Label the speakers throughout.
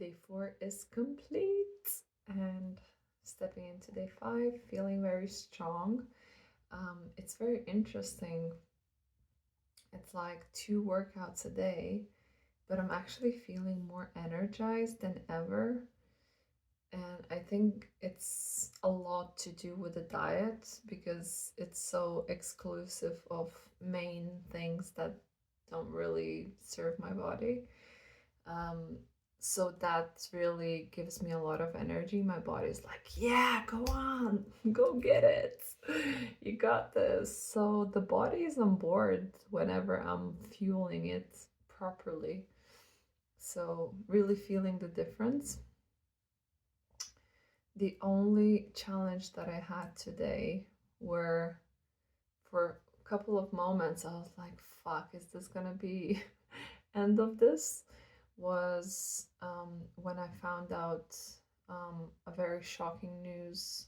Speaker 1: Day 4 is complete and stepping into day 5, feeling very strong. It's very interesting. It's like 2 workouts a day, but I'm actually feeling more energized than ever. And I think it's a lot to do with the diet because it's so exclusive of main things that don't really serve my body. Um, so that really gives me a lot of energy. My body's like, yeah, go on, go get it. You got this. So the body is on board whenever I'm fueling it properly. So really feeling the difference. The only challenge that I had today were for a couple of moments I was like, fuck, is this gonna be end of this? Was when I found out a very shocking news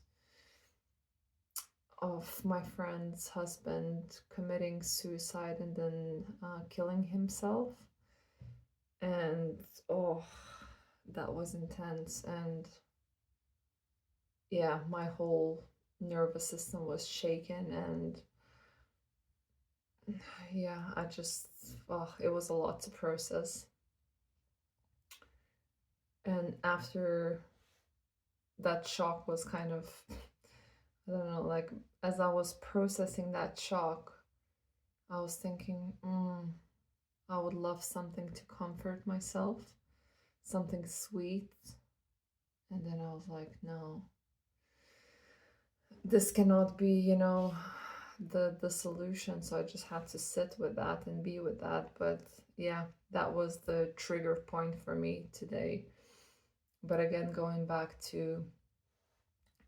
Speaker 1: of my friend's husband committing suicide and then killing himself. And oh, that was intense. And yeah, my whole nervous system was shaken. And yeah, I just, oh, it was a lot to process. And after that shock was kind of, I don't know, like as I was processing that shock, I was thinking, I would love something to comfort myself, something sweet. And then I was like, no, this cannot be, the solution. So I just had to sit with that and be with that. But yeah, that was the trigger point for me today. But again, going back to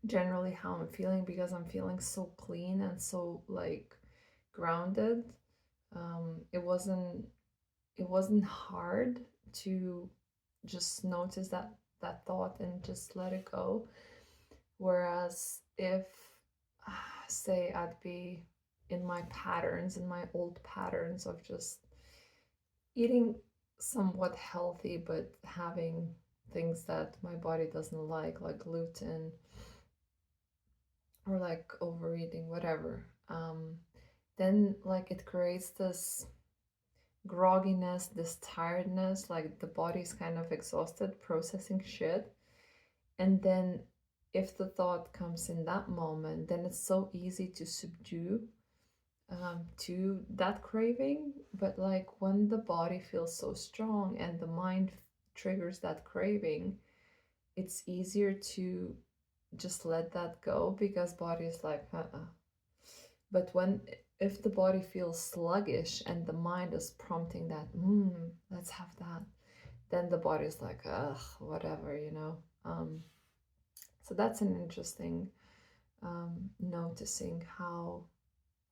Speaker 1: generally how I'm feeling, because I'm feeling so clean and so like grounded. It wasn't hard to just notice that thought and just let it go. Whereas if say I'd be in my patterns, in my old patterns of just eating somewhat healthy but having things that my body doesn't like gluten or like overeating, whatever, then like it creates this grogginess, this tiredness, like the body's kind of exhausted processing shit. And then if the thought comes in that moment, then it's so easy to subdue to that craving. But like when the body feels so strong and the mind triggers that craving, it's easier to just let that go because body is like, But when if the body feels sluggish and the mind is prompting that, let's have that, then the body's like, ugh, whatever. So that's an interesting noticing how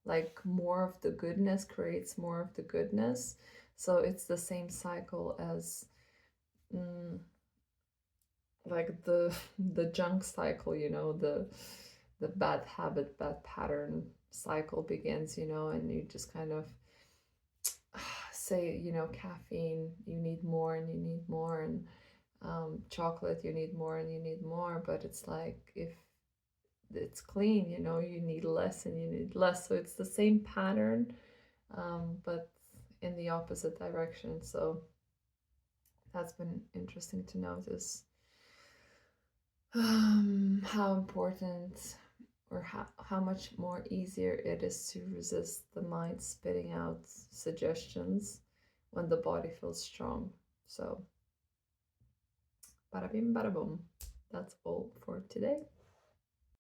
Speaker 1: like more of the goodness creates more of the goodness. So it's the same cycle as like the the junk cycle, the bad habit, bad pattern cycle begins, and you just kind of say, caffeine, you need more and you need more, and chocolate, you need more and you need more. But it's like if it's clean, you need less and you need less. So it's the same pattern, but in the opposite direction. So that's been interesting to notice how important or how much more easier it is to resist the mind spitting out suggestions when the body feels strong. So, bada bim, bada boom. That's all for today.